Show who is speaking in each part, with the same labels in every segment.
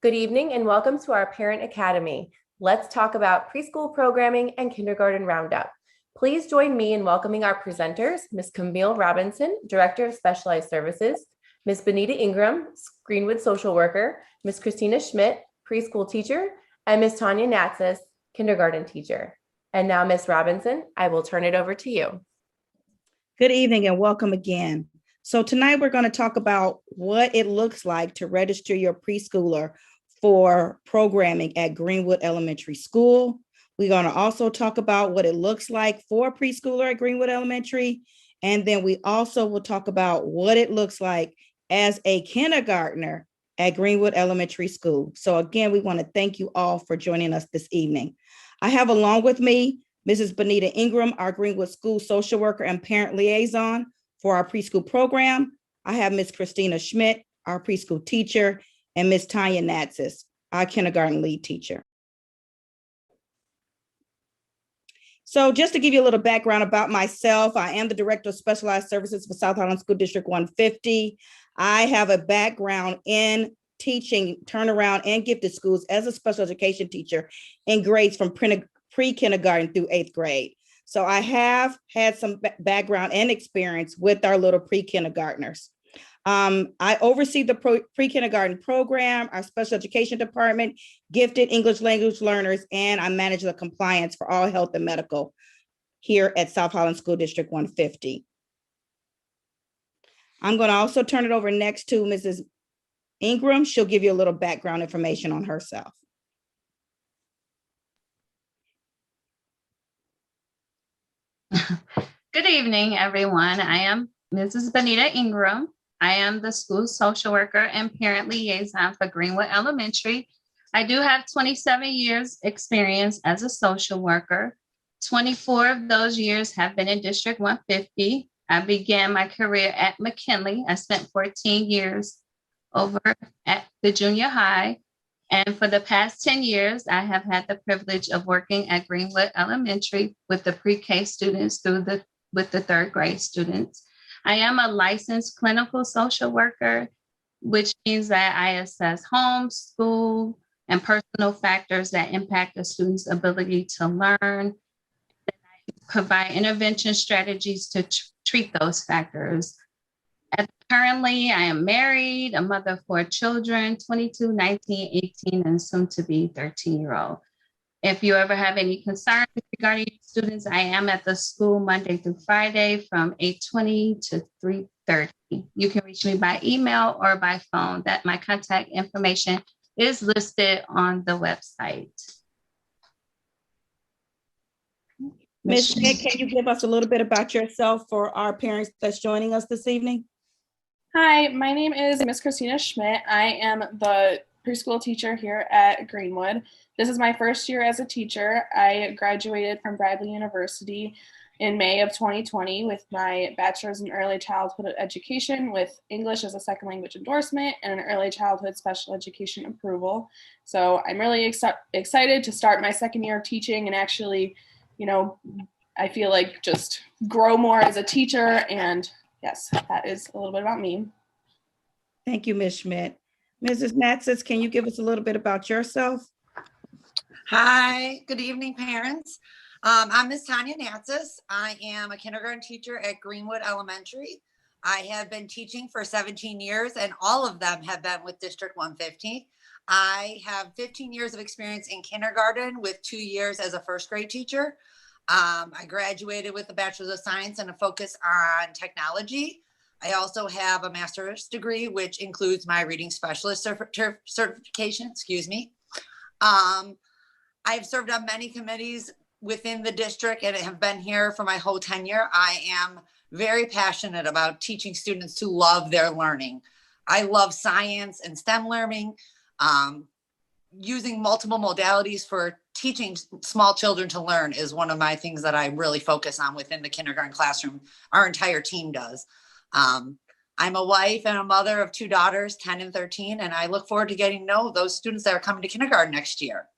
Speaker 1: Good evening and welcome to our Parent Academy. Let's talk about preschool programming and kindergarten roundup. Please join me in welcoming our presenters, Ms. Camille Robinson, Director of Specialized Services, Ms. Bonita Ingram, Greenwood Social Worker, Ms. Christina Schmidt, Preschool Teacher, and Ms. Tanya Natsis, Kindergarten Teacher. And now, Ms. Robinson, I will turn it over to you.
Speaker 2: Good evening and welcome again. So tonight we're going to talk about what it looks like to register your preschooler for programming at Greenwood Elementary School. We're going to also talk about what it looks like for a preschooler at Greenwood Elementary. And then we also will talk about what it looks like as a kindergartner at Greenwood Elementary School. So again, we want to thank you all for joining us this evening. I have along with me Mrs. Bonita Ingram, our Greenwood School Social Worker and Parent Liaison for our preschool program. I have Ms. Christina Schmidt, our preschool teacher, and Ms. Tanya Natsis, our kindergarten lead teacher. So just to give you a little background about myself, I am the Director of Specialized Services for South Highland School District 150. I have a background in teaching turnaround and gifted schools as a special education teacher in grades from pre-kindergarten through 8th grade. So I have had some background and experience with our little pre-kindergartners. I oversee the pre-kindergarten program, our special education department, gifted English language learners, and I manage the compliance for all health and medical here at South Highland School District 150. I'm going to also turn it over next to Mrs. Ingram. She'll give you a little background information on herself.
Speaker 3: Good evening, everyone. I am Mrs. Bonita Ingram. I am the school social worker and parent liaison for Greenwood Elementary. I do have 27 years experience as a social worker. 24 of those years have been in District 150. I began my career at McKinley. I spent 14 years over at the junior high. And for the past 10 years, I have had the privilege of working at Greenwood Elementary with the pre-K students with the 3rd grade students. I am a licensed clinical social worker, which means that I assess home, school, and personal factors that impact a student's ability to learn. I provide intervention strategies to treat those factors. Currently, I am married, a mother of 4 children, 22, 19, 18, and soon to be 13-year-old. If you ever have any concerns regarding students, I am at the school Monday through Friday from 8:20 to 3:30. You can reach me by email or by phone. That my contact information is listed on the website.
Speaker 2: Ms. Schmidt, can you give us a little bit about yourself for our parents that's joining us this evening?
Speaker 4: Hi, my name is Miss Christina Schmidt. I am the preschool teacher here at Greenwood. This is my first year as a teacher. I graduated from Bradley University in May of 2020 with my bachelor's in early childhood education with English as a second language endorsement and an early childhood special education approval. So I'm really excited to start my second year of teaching and actually, I feel like just grow more as a teacher. And yes, that is a little bit about me.
Speaker 2: Thank you, Ms. Schmidt. Mrs. Natsis, can you give us a little bit about yourself?
Speaker 5: Hi, good evening, parents. I'm Ms. Tanya Natsis. I am a kindergarten teacher at Greenwood Elementary. I have been teaching for 17 years, and all of them have been with District 150. I have 15 years of experience in kindergarten with 2 years as a first grade teacher. I graduated with a Bachelor's of Science and a focus on technology. I also have a master's degree, which includes my reading specialist certification, I've served on many committees within the district and have been here for my whole tenure. I am very passionate about teaching students to love their learning. I love science and STEM learning, using multiple modalities for teaching small children to learn is one of my things that I really focus on within the kindergarten classroom. Our entire team does. I'm a wife and a mother of 2 daughters, 10 and 13, and I look forward to getting to know those students that are coming to kindergarten next year.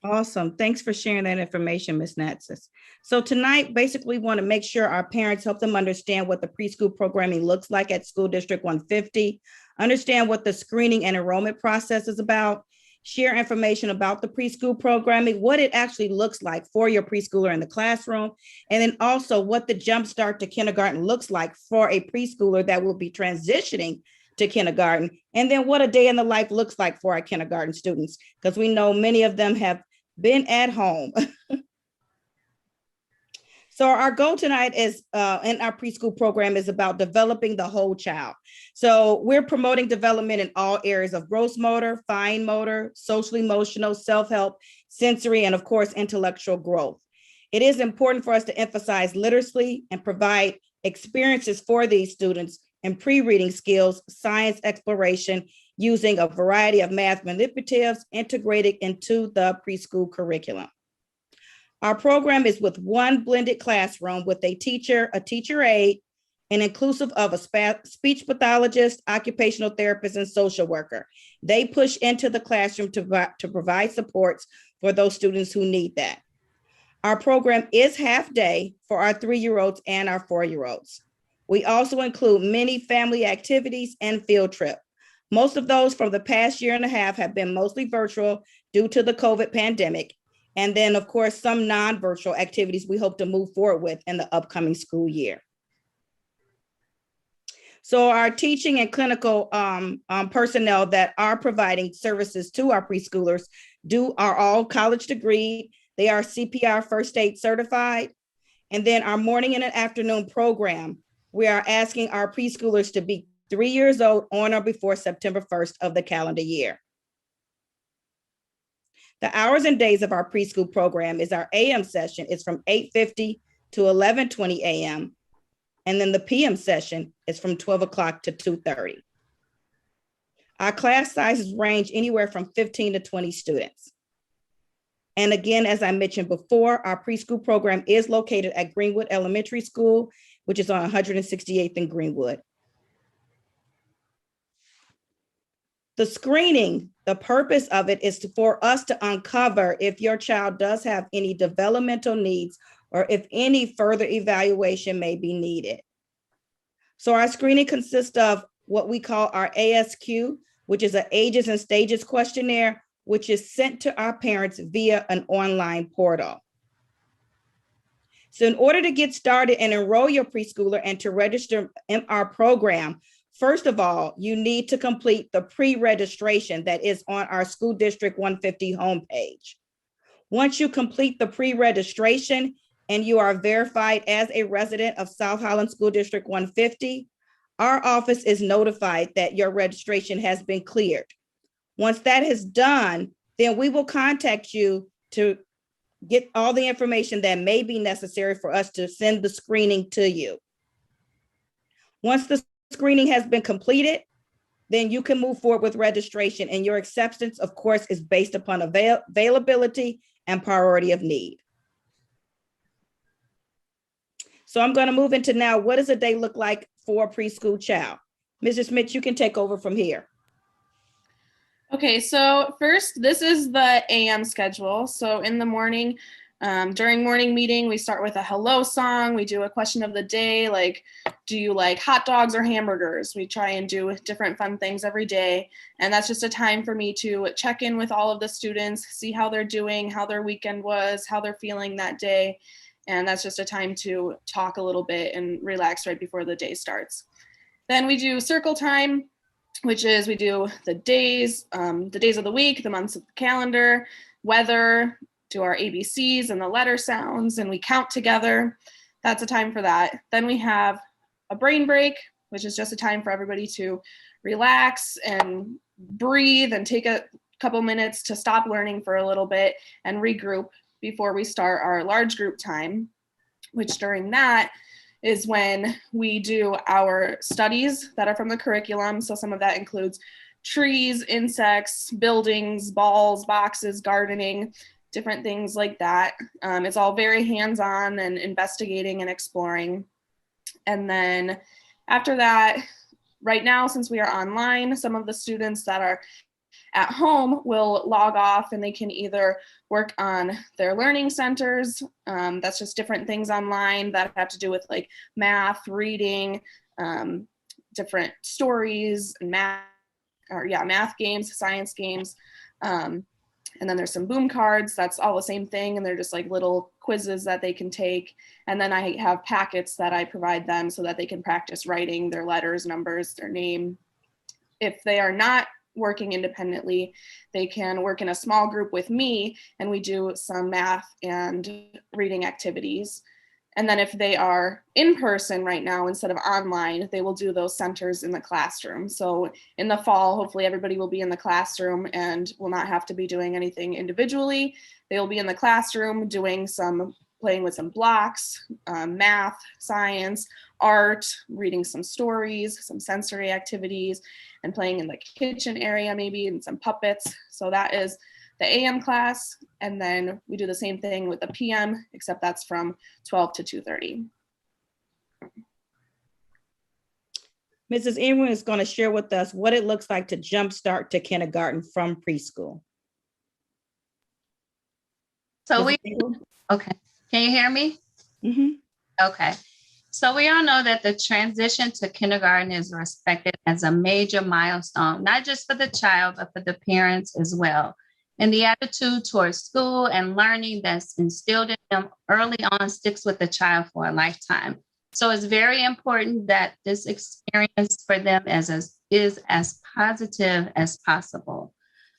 Speaker 2: Awesome. Thanks for sharing that information, Ms. Natsis. So tonight, basically, we want to make sure our parents help them understand what the preschool programming looks like at School District 150. understand what the screening and enrollment process is about, share information about the preschool programming, what it actually looks like for your preschooler in the classroom, and then also what the jumpstart to kindergarten looks like for a preschooler that will be transitioning to kindergarten, and then what a day in the life looks like for our kindergarten students, because we know many of them have been at home. So our goal tonight is in our preschool program is about developing the whole child. So we're promoting development in all areas of gross motor, fine motor, social emotional, self-help, sensory, and of course, intellectual growth. It is important for us to emphasize literacy and provide experiences for these students in pre-reading skills, science exploration, using a variety of math manipulatives integrated into the preschool curriculum. Our program is with one blended classroom with a teacher aide, and inclusive of a speech pathologist, occupational therapist, and social worker. They push into the classroom to provide supports for those students who need that. Our program is half day for our 3-year-olds and our 4-year-olds. We also include many family activities and field trip. Most of those from the past year and a half have been mostly virtual due to the COVID pandemic. And then, of course, some non-virtual activities we hope to move forward with in the upcoming school year. So our teaching and clinical personnel that are providing services to our preschoolers are all college degree. They are CPR first aid certified. And then our morning and an afternoon program, we are asking our preschoolers to be 3 years old on or before September 1st of the calendar year. The hours and days of our preschool program is our AM session is from 8:50 to 11:20 a.m. And then the PM session is from 12 o'clock to 2:30. Our class sizes range anywhere from 15 to 20 students. And again, as I mentioned before, our preschool program is located at Greenwood Elementary School, which is on 168th and Greenwood. The screening, the purpose of it is for us to uncover if your child does have any developmental needs or if any further evaluation may be needed. So our screening consists of what we call our ASQ, which is an ages and stages questionnaire, which is sent to our parents via an online portal. So in order to get started and enroll your preschooler and to register in our program, first of all, you need to complete the pre-registration that is on our School District 150 homepage. Once you complete the pre-registration and you are verified as a resident of South Highland School District 150, our office is notified that your registration has been cleared. Once that is done, then we will contact you to get all the information that may be necessary for us to send the screening to you. Once the screening has been completed, then you can move forward with registration, and your acceptance, of course, is based upon availability and priority of need. So I'm going to move into now, what does a day look like for a preschool child? Mrs. Smith, you can take over from here.
Speaker 4: Okay, so first, this is the AM schedule. So in the morning, during morning meeting, we start with a hello song. We do a question of the day, like, do you like hot dogs or hamburgers? We try and do different fun things every day. And that's just a time for me to check in with all of the students, see how they're doing, how their weekend was, how they're feeling that day. And that's just a time to talk a little bit and relax right before the day starts. Then we do circle time, which is we do the days of the week, the months of the calendar, weather, do our ABCs and the letter sounds, and we count together. That's a time for that. Then we have a brain break, which is just a time for everybody to relax and breathe and take a couple minutes to stop learning for a little bit and regroup before we start our large group time, which during that is when we do our studies that are from the curriculum. So some of that includes trees, insects, buildings, balls, boxes, gardening, different things like that. It's all very hands-on and investigating and exploring. And then after that, right now, since we are online, some of the students that are at home will log off and they can either work on their learning centers. That's just different things online that have to do with like math, reading, different stories and math games, science games. And then there's some boom cards. That's all the same thing. And they're just like little quizzes that they can take. And then I have packets that I provide them so that they can practice writing their letters, numbers, their name. If they are not working independently, they can work in a small group with me, and we do some math and reading activities. And then if they are in person right now instead of online, they will do those centers in the classroom. So in the fall, hopefully everybody will be in the classroom and will not have to be doing anything individually. They will be in the classroom playing with some blocks, math, science, art, reading some stories, some sensory activities, and playing in the kitchen area maybe, and some puppets. So that is the AM class, and then we do the same thing with the PM, except that's from 12 to 2:30.
Speaker 2: Mrs. Ingram is going to share with us what it looks like to jumpstart to kindergarten from preschool.
Speaker 3: So
Speaker 2: Mrs.
Speaker 3: okay, can you hear me?
Speaker 2: Mm-hmm.
Speaker 3: Okay. So we all know that the transition to kindergarten is respected as a major milestone, not just for the child, but for the parents as well. And the attitude towards school and learning that's instilled in them early on sticks with the child for a lifetime. So it's very important that this experience for them is as positive as possible.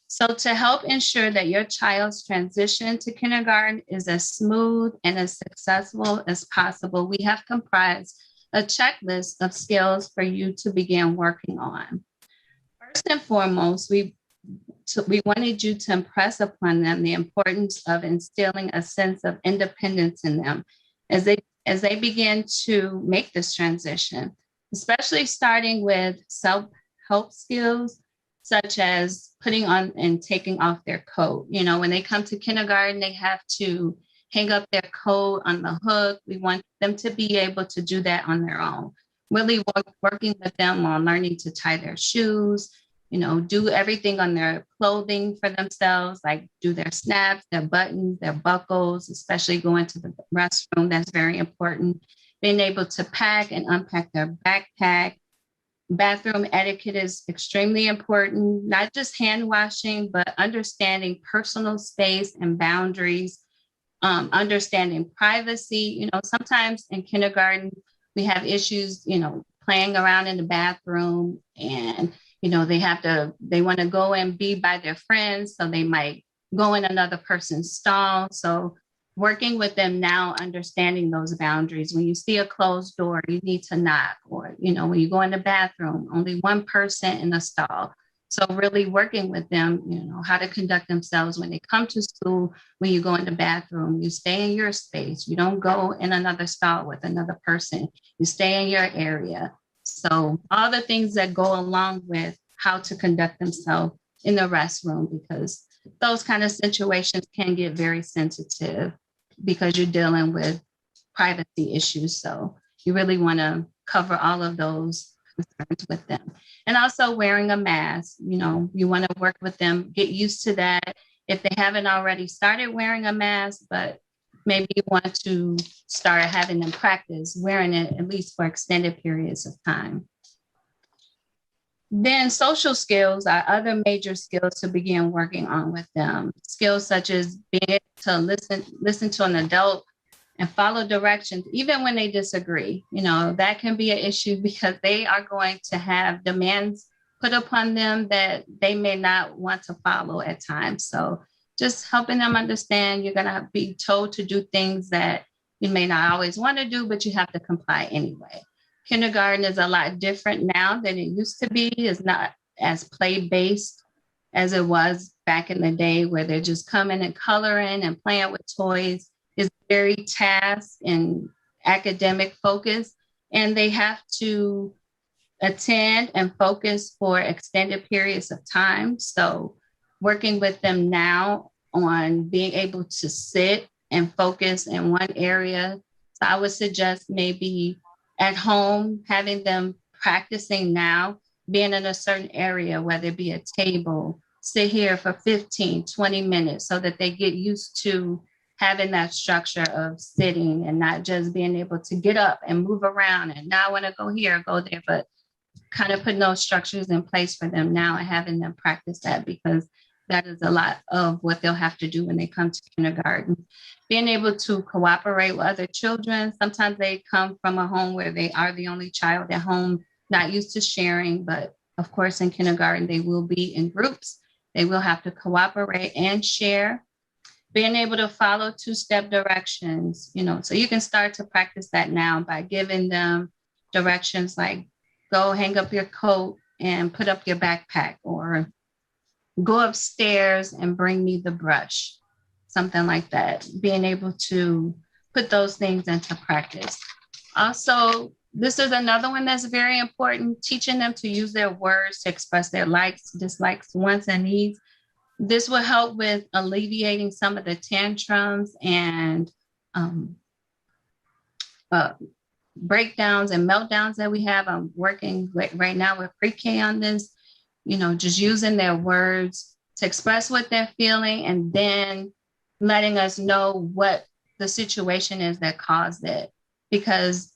Speaker 3: So to help ensure that your child's transition to kindergarten is as smooth and as successful as possible, we have comprised a checklist of skills for you to begin working on. First and foremost, we wanted you to impress upon them the importance of instilling a sense of independence in them as they begin to make this transition, especially starting with self-help skills, such as putting on and taking off their coat. You know, when they come to kindergarten, they have to hang up their coat on the hook. We want them to be able to do that on their own, really working with them on learning to tie their shoes, you know, do everything on their clothing for themselves, like do their snaps, their buttons, their buckles, especially going to the restroom. That's very important. Being able to pack and unpack their backpack. Bathroom etiquette is extremely important, not just hand washing, but understanding personal space and boundaries, understanding privacy. You know, sometimes in kindergarten, we have issues, you know, playing around in the bathroom, and you know, they want to go and be by their friends, so they might go in another person's stall. So working with them now, understanding those boundaries. When you see a closed door, you need to knock, or, you know, when you go in the bathroom, only one person in the stall. So really working with them, you know, how to conduct themselves when they come to school. When you go in the bathroom, you stay in your space. You don't go in another stall with another person. You stay in your area. So all the things that go along with how to conduct themselves in the restroom, because those kind of situations can get very sensitive because you're dealing with privacy issues. So you really want to cover all of those concerns with them. And also wearing a mask, you know, you want to work with them, get used to that. If they haven't already started wearing a mask, but maybe you want to start having them practice wearing it at least for extended periods of time. Then social skills are other major skills to begin working on with them. Skills such as being able to listen to an adult and follow directions, even when they disagree. You know, that can be an issue because they are going to have demands put upon them that they may not want to follow at times. So just helping them understand you're going to be told to do things that you may not always want to do, but you have to comply anyway. Kindergarten is a lot different now than it used to be. It's not as play-based as it was back in the day, where they're just coming and coloring and playing with toys. It's very task and academic focused, and they have to attend and focus for extended periods of time. So working with them now on being able to sit and focus in one area. So I would suggest maybe at home, having them practicing now, being in a certain area, whether it be a table, sit here for 15, 20 minutes so that they get used to having that structure of sitting and not just being able to get up and move around and now I want to go here, go there, but kind of putting those structures in place for them now and having them practice that, because that is a lot of what they'll have to do when they come to kindergarten. Being able to cooperate with other children. Sometimes they come from a home where they are the only child at home, not used to sharing, but of course in kindergarten, they will be in groups. They will have to cooperate and share. Being able to follow two-step directions, so you can start to practice that now by giving them directions like go hang up your coat and put up your backpack, or go upstairs and bring me the brush, something like that. Being able to put those things into practice. Also, this is another one that's very important, teaching them to use their words to express their likes, dislikes, wants, and needs. This will help with alleviating some of the tantrums and breakdowns and meltdowns that we have. I'm working right now with pre-K on this, just using their words to express what they're feeling, and then letting us know what the situation is that caused it, because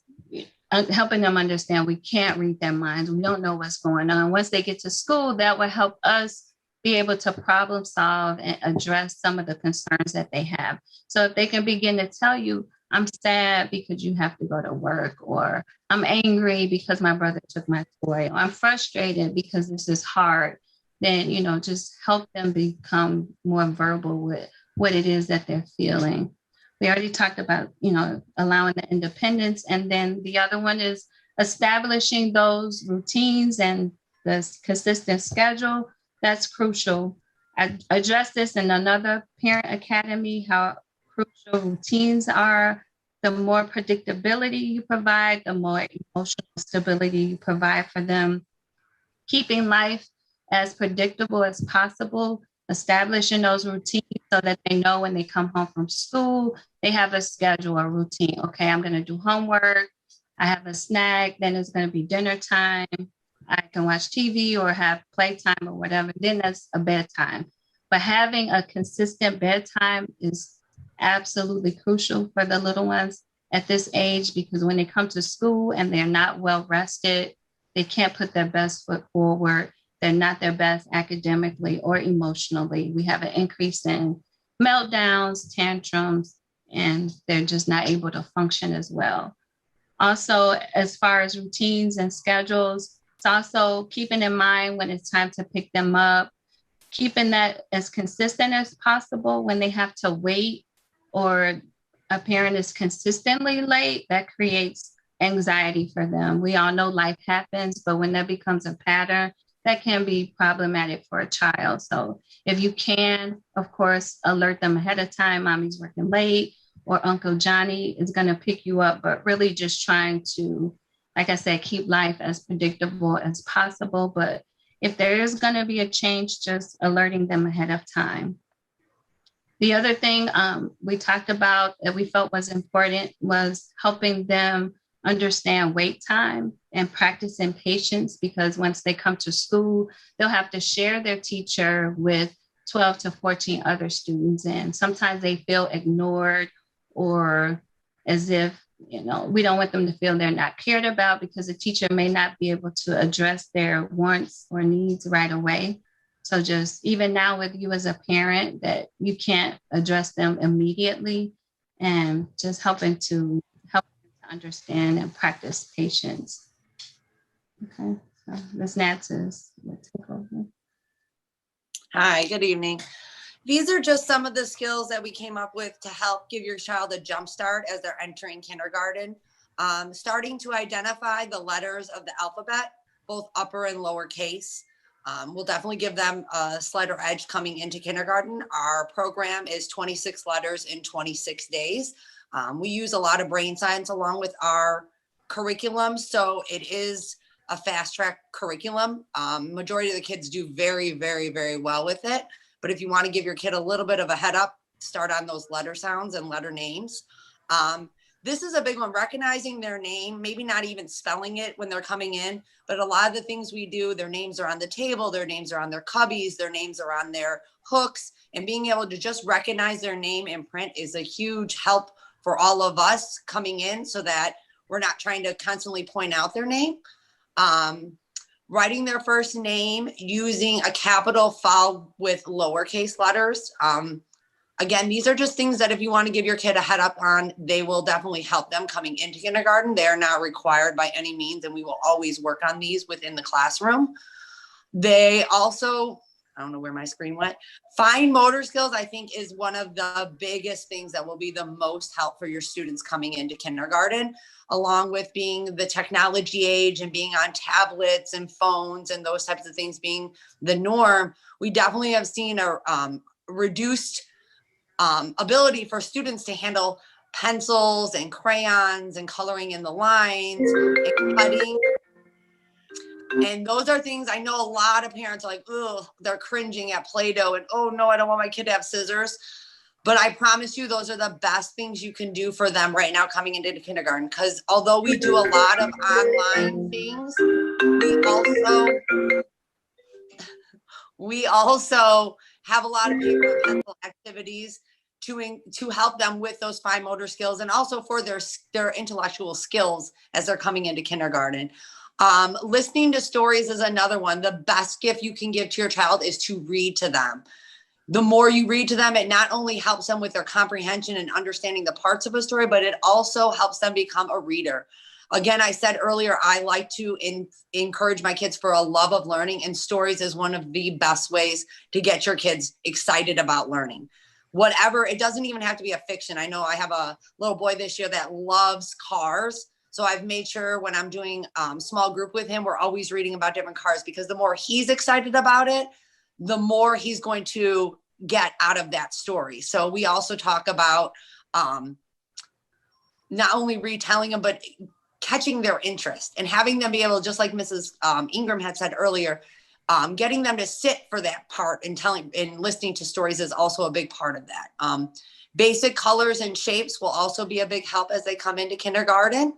Speaker 3: helping them understand we can't read their minds. We don't know what's going on. Once they get to school, that will help us be able to problem solve and address some of the concerns that they have. So if they can begin to tell you, I'm sad because you have to go to work, or I'm angry because my brother took my toy, or I'm frustrated because this is hard, then, just help them become more verbal with what it is that they're feeling. We already talked about, allowing the independence. And then the other one is establishing those routines and the consistent schedule. That's crucial. I addressed this in another parent academy, how crucial routines are. The more predictability you provide, the more emotional stability you provide for them. Keeping life as predictable as possible, establishing those routines so that they know when they come home from school, they have a schedule, a routine. Okay, I'm going to do homework. I have a snack. Then it's going to be dinner time. I can watch TV or have playtime or whatever. Then that's a bedtime. But having a consistent bedtime is absolutely crucial for the little ones at this age, because when they come to school and they're not well rested, they can't put their best foot forward. They're not their best academically or emotionally. We have an increase in meltdowns, tantrums, and they're just not able to function as well. Also, as far as routines and schedules, it's also keeping in mind when it's time to pick them up, keeping that as consistent as possible. When they have to wait or a parent is consistently late, that creates anxiety for them. We all know life happens, but when that becomes a pattern, that can be problematic for a child. So if you can, of course, alert them ahead of time, mommy's working late, or Uncle Johnny is going to pick you up, but really just trying to, like I said, keep life as predictable as possible. But if there is going to be a change, just alerting them ahead of time. The other thing we talked about that we felt was important was helping them understand wait time and practicing patience, because once they come to school, they'll have to share their teacher with 12 to 14 other students. And sometimes they feel ignored, or as if, we don't want them to feel they're not cared about, because the teacher may not be able to address their wants or needs right away. So just even now with you as a parent, that you can't address them immediately, and just helping to understand and practice patience. Okay, so Ms. Natsis, let's take over.
Speaker 5: Hi, good evening. These are just some of the skills that we came up with to help give your child a jump start as they're entering kindergarten. Starting to identify the letters of the alphabet, both upper and lower case. We'll definitely give them a slighter edge coming into kindergarten. Our program is 26 letters in 26 days. We use a lot of brain science along with our curriculum, so it is a fast track curriculum. Majority of the kids do very, very, very well with it. But if you want to give your kid a little bit of a head up, start on those letter sounds and letter names. This is a big one, recognizing their name, maybe not even spelling it when they're coming in, but a lot of the things we do, their names are on the table, their names are on their cubbies, their names are on their hooks, and being able to just recognize their name in print is a huge help for all of us coming in, so that we're not trying to constantly point out their name. writing their first name using a capital followed with lowercase letters. Again, these are just things that if you want to give your kid a head up on, they will definitely help them coming into kindergarten. They are not required by any means, and we will always work on these within the classroom. They also, I don't know where my screen went. Fine motor skills, I think, is one of the biggest things that will be the most help for your students coming into kindergarten, along with being the technology age and being on tablets and phones and those types of things being the norm. We definitely have seen a reduced ability for students to handle pencils and crayons and coloring in the lines and cutting. And those are things I know a lot of parents are like, oh, they're cringing at Play-Doh and, oh no, I don't want my kid to have scissors. But I promise you, those are the best things you can do for them right now coming into kindergarten. Because although we do a lot of online things, we also have a lot of paper and pencil activities to help them with those fine motor skills and also for their intellectual skills as they're coming into kindergarten. Listening to stories is another one. The best gift you can give to your child is to read to them. The more you read to them, it not only helps them with their comprehension and understanding the parts of a story, but it also helps them become a reader. Again, I said earlier, I like to encourage my kids for a love of learning, and stories is one of the best ways to get your kids excited about learning. Whatever, it doesn't even have to be a fiction. I know I have a little boy this year that loves cars. So I've made sure when I'm doing small group with him, we're always reading about different cars, because the more he's excited about it, the more he's going to get out of that story. So we also talk about not only retelling them, but catching their interest and having them be able, just like Mrs. Ingram had said earlier, getting them to sit for that part and telling and listening to stories is also a big part of that. Basic colors and shapes will also be a big help as they come into kindergarten.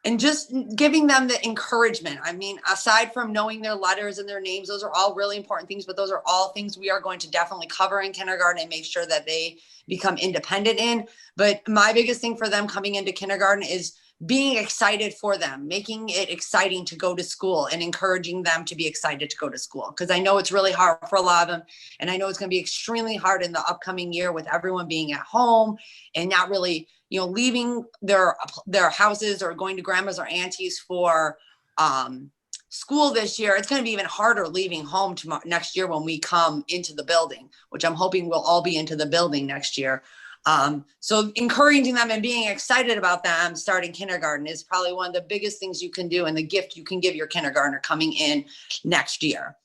Speaker 5: And just giving them the encouragement. I mean, aside from knowing their letters and their names, those are all really important things, but those are all things we are going to definitely cover in kindergarten and make sure that they become independent in. But my biggest thing for them coming into kindergarten is being excited for them, making it exciting to go to school and encouraging them to be excited to go to school. Because I know it's really hard for a lot of them. And I know it's going to be extremely hard in the upcoming year with everyone being at home and not really, leaving their houses or going to grandma's or auntie's for school this year. It's going to be even harder leaving home next year when we come into the building, which I'm hoping we'll all be into the building next year. So encouraging them and being excited about them starting kindergarten is probably one of the biggest things you can do and the gift you can give your kindergartner coming in next year.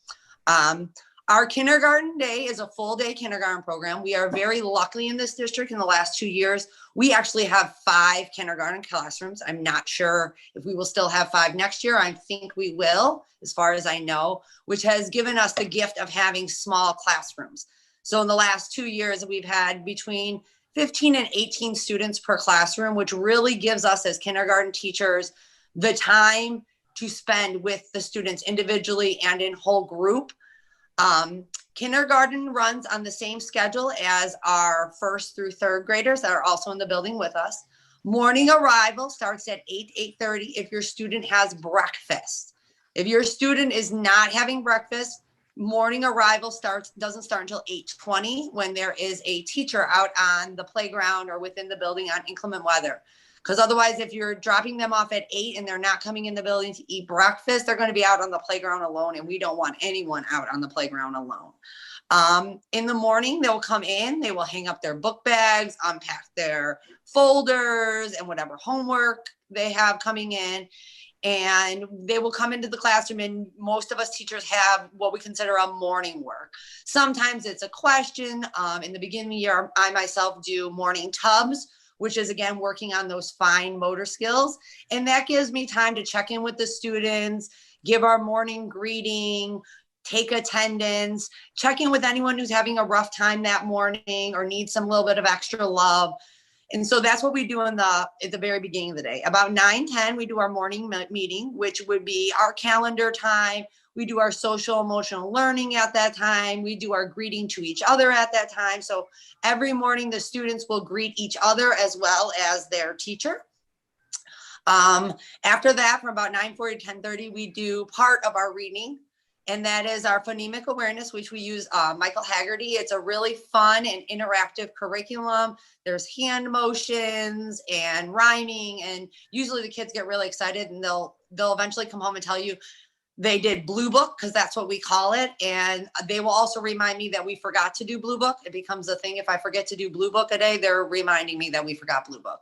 Speaker 5: Our kindergarten day is a full day kindergarten program. We are very lucky in this district. In the last 2 years, we actually have 5 kindergarten classrooms. I'm not sure if we will still have 5 next year. I think we will, as far as I know, which has given us the gift of having small classrooms. So in the last 2 years, we've had between 15 and 18 students per classroom, which really gives us as kindergarten teachers the time to spend with the students individually and in whole group. Kindergarten runs on the same schedule as our 1st through 3rd graders that are also in the building with us. Morning arrival starts at 8:30 if your student has breakfast. If your student is not having breakfast, morning arrival doesn't start until 8:20 when there is a teacher out on the playground or within the building on inclement weather. Because otherwise, if you're dropping them off at 8 and they're not coming in the building to eat breakfast, they're going to be out on the playground alone, and we don't want anyone out on the playground alone. In the morning, they'll come in, they will hang up their book bags, unpack their folders and whatever homework they have coming in, and they will come into the classroom, and most of us teachers have what we consider a morning work. Sometimes it's a question. In the beginning of the year, I myself do morning tubs, which is again working on those fine motor skills. And that gives me time to check in with the students, give our morning greeting, take attendance, check in with anyone who's having a rough time that morning or needs some little bit of extra love. And so that's what we do at the very beginning of the day. About 9:10, we do our morning meeting, which would be our calendar time. We do our social emotional learning at that time. We do our greeting to each other at that time. So every morning the students will greet each other as well as their teacher. After that, from about 9:40 to 10:30, we do part of our reading, and that is our Phonemic Awareness, which we use Michael Haggerty. It's a really fun and interactive curriculum. There's hand motions and rhyming, and usually the kids get really excited, and they'll eventually come home and tell you they did Blue Book, because that's what we call it. And they will also remind me that we forgot to do Blue Book. It becomes a thing. If I forget to do Blue Book a day, they're reminding me that we forgot Blue Book.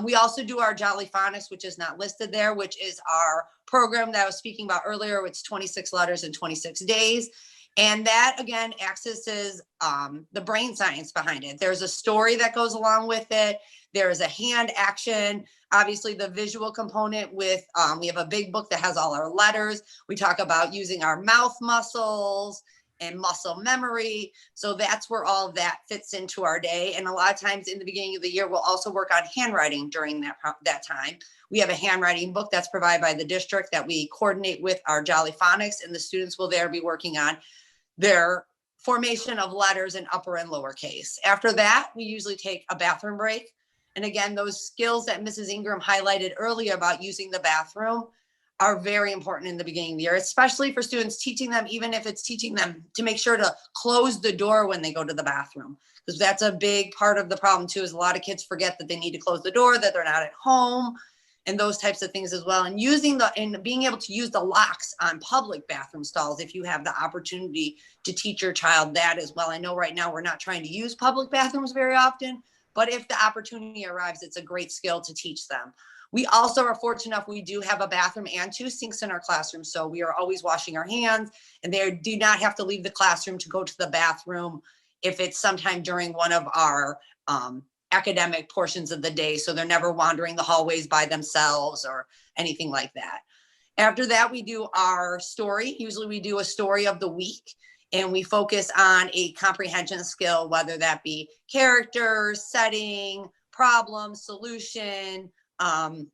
Speaker 5: We also do our Jolly Phonics, which is not listed there, which is our program that I was speaking about earlier. It's 26 letters in 26 days. And that, again, accesses the brain science behind it. There's a story that goes along with it. There is a hand action. Obviously, the visual component with, we have a big book that has all our letters. We talk about using our mouth muscles and muscle memory. So that's where all of that fits into our day. And a lot of times in the beginning of the year, we'll also work on handwriting during that time. We have a handwriting book that's provided by the district that we coordinate with our Jolly Phonics, and the students will there be working on their formation of letters in upper and lower case. After that, we usually take a bathroom break. And again, those skills that Mrs. Ingram highlighted earlier about using the bathroom are very important in the beginning of the year, especially for students, teaching them, even if it's teaching them to make sure to close the door when they go to the bathroom, because that's a big part of the problem too, is a lot of kids forget that they need to close the door, that they're not at home, and those types of things as well. And being able to use the locks on public bathroom stalls, if you have the opportunity to teach your child that as well. I know right now we're not trying to use public bathrooms very often, but if the opportunity arrives, it's a great skill to teach them. We also are fortunate enough, we do have a bathroom and 2 sinks in our classroom. So we are always washing our hands, and they do not have to leave the classroom to go to the bathroom if it's sometime during one of our academic portions of the day. So they're never wandering the hallways by themselves or anything like that. After that, we do our story. Usually we do a story of the week, and we focus on a comprehension skill, whether that be character, setting, problem, solution, and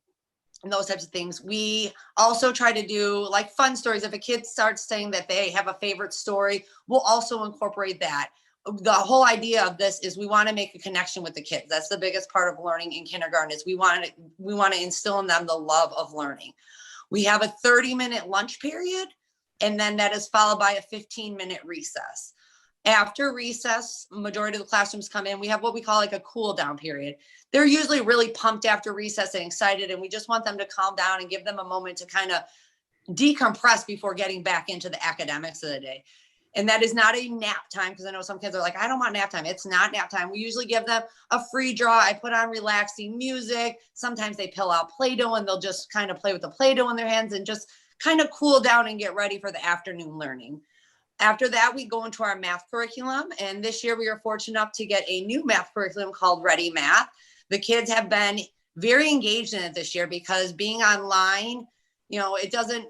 Speaker 5: those types of things. We also try to do like fun stories. If a kid starts saying that they have a favorite story, we'll also incorporate that. The whole idea of this is we want to make a connection with the kids. That's the biggest part of learning in kindergarten, is we want to instill in them the love of learning. We have a 30-minute lunch period, and then that is followed by a 15-minute recess. After recess, majority of the classrooms come in. We have what we call like a cool down period. They're usually really pumped after recess and excited, and we just want them to calm down and give them a moment to kind of decompress before getting back into the academics of the day. And that is not a nap time, because I know some kids are like, I don't want nap time. It's not nap time. We usually give them a free draw. I put on relaxing music. Sometimes they pill out Play-Doh, and they'll just kind of play with the Play-Doh in their hands and just kind of cool down and get ready for the afternoon learning. After that, we go into our math curriculum. And this year we are fortunate enough to get a new math curriculum called Ready Math. The kids have been very engaged in it this year, because being online, it doesn't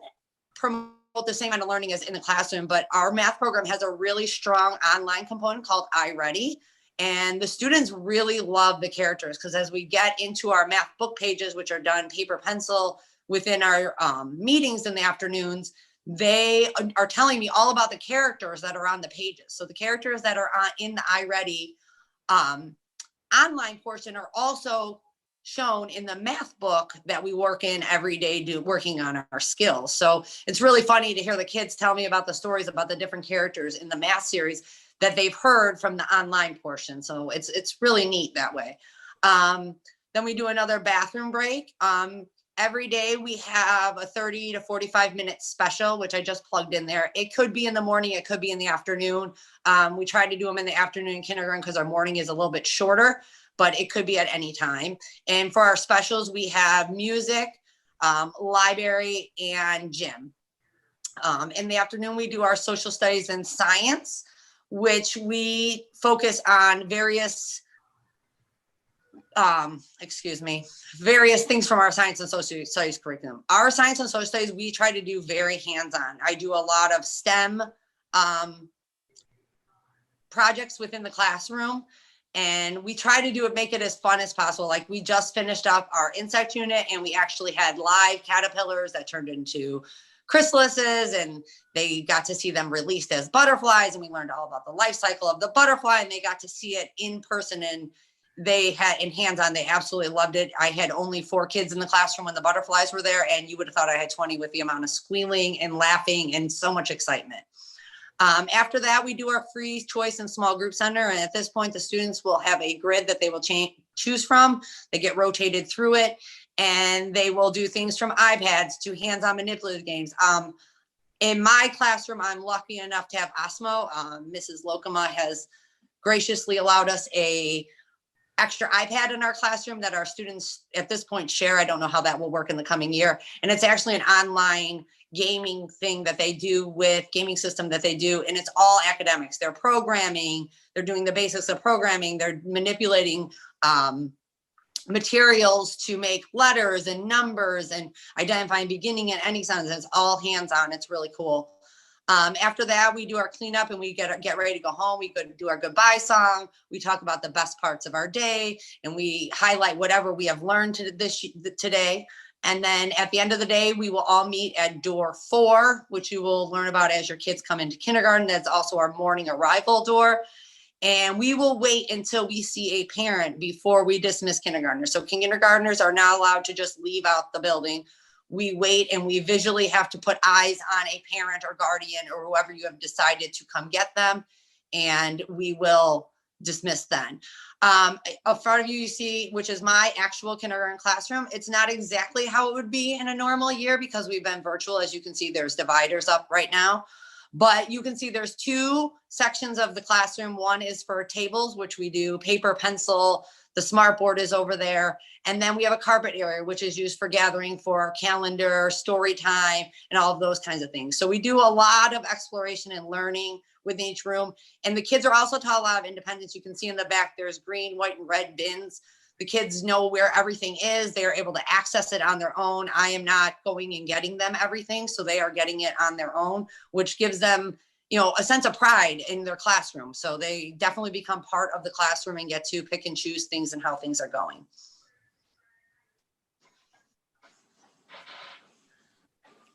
Speaker 5: promote the same kind of learning as in the classroom, but our math program has a really strong online component called iReady. And the students really love the characters, because as we get into our math book pages, which are done paper pencil within our meetings in the afternoons, they are telling me all about the characters that are on the pages. So the characters that are in the iReady online portion are also shown in the math book that we work in every day, working on our skills. So it's really funny to hear the kids tell me about the stories about the different characters in the math series that they've heard from the online portion. So it's really neat that way. Then we do another bathroom break. Every day we have a 30 to 45 minute special, which I just plugged in there. It could be in the morning, it could be in the afternoon. We try to do them in the afternoon in kindergarten because our morning is a little bit shorter, but it could be at any time. And for our specials, we have music, library, and gym. In the afternoon, we do our social studies and science, which we focus on various things from our science and social studies curriculum. Our science and social studies, we try to do very hands-on. I do a lot of STEM projects within the classroom, and we try to make it as fun as possible. Like we just finished up our insect unit, and we actually had live caterpillars that turned into chrysalises, and they got to see them released as butterflies, and we learned all about the life cycle of the butterfly, and they got to see it in person they had in hands-on, they absolutely loved it. I had only 4 kids in the classroom when the butterflies were there, and you would have thought I had 20 with the amount of squealing and laughing and so much excitement. After that, we do our free choice and small group center. And at this point, the students will have a grid that they will choose from. They get rotated through it, and they will do things from iPads to hands-on manipulative games. In my classroom, I'm lucky enough to have Osmo. Mrs. Lokema has graciously allowed us a extra iPad in our classroom that our students at this point share. I don't know how that will work in the coming year. And it's actually an online gaming thing that they do with gaming system that they do. And it's all academics. They're programming, they're doing the basics of programming, they're manipulating materials to make letters and numbers and identifying beginning and ending sounds. It's all hands-on. It's really cool. After that, we do our cleanup and we get ready to go home. We go do our goodbye song. We talk about the best parts of our day and we highlight whatever we have learned today. And then at the end of the day, we will all meet at door 4, which you will learn about as your kids come into kindergarten. That's also our morning arrival door. And we will wait until we see a parent before we dismiss kindergartners. So kindergartners are not allowed to just leave out the building. We wait and we visually have to put eyes on a parent or guardian or whoever you have decided to come get them. And we will dismiss then. Up front of you, you see, which is my actual kindergarten classroom. It's not exactly how it would be in a normal year because we've been virtual. As you can see, there's dividers up right now. But you can see there's 2 sections of the classroom. One is for tables, which we do paper, pencil. The smart board is over there. And then we have a carpet area, which is used for gathering for calendar, story time, and all of those kinds of things. So we do a lot of exploration and learning within each room. And the kids are also taught a lot of independence. You can see in the back, there's green, white, and red bins. The kids know where everything is. They are able to access it on their own. I am not going and getting them everything. So they are getting it on their own, which gives them, you know, a sense of pride in their classroom. So they definitely become part of the classroom and get to pick and choose things and how things are going.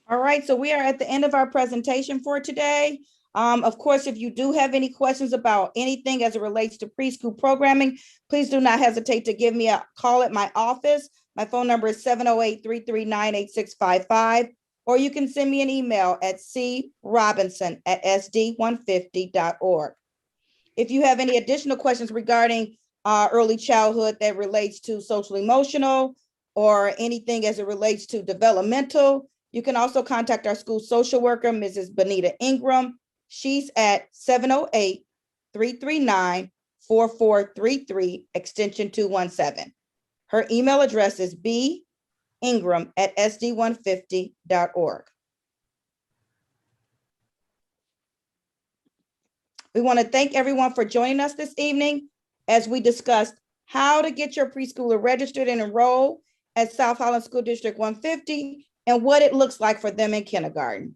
Speaker 2: All right, so we are at the end of our presentation for today. Of course, if you do have any questions about anything as it relates to preschool programming, please do not hesitate to give me a call at my office. My phone number is 708-339-8655, or you can send me an email at crobinson@sd150.org. If you have any additional questions regarding early childhood that relates to social emotional or anything as it relates to developmental, you can also contact our school social worker, Mrs. Bonita Ingram. She's at 708-339-4433, extension 217. Her email address is bingram@sd150.org. We want to thank everyone for joining us this evening as we discussed how to get your preschooler registered and enrolled at South Holland School District 150 and what it looks like for them in kindergarten.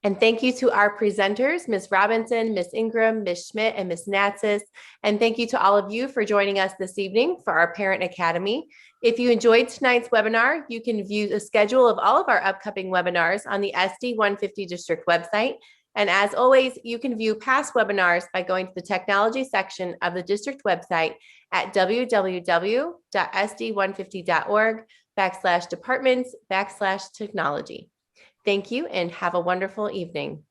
Speaker 1: And thank you to our presenters, Ms. Robinson, Ms. Ingram, Ms. Schmidt, and Ms. Natsis. And thank you to all of you for joining us this evening for our Parent Academy. If you enjoyed tonight's webinar, you can view the schedule of all of our upcoming webinars on the SD150 District website. And as always, you can view past webinars by going to the technology section of the district website at www.sd150.org/departments/technology. Thank you and have a wonderful evening.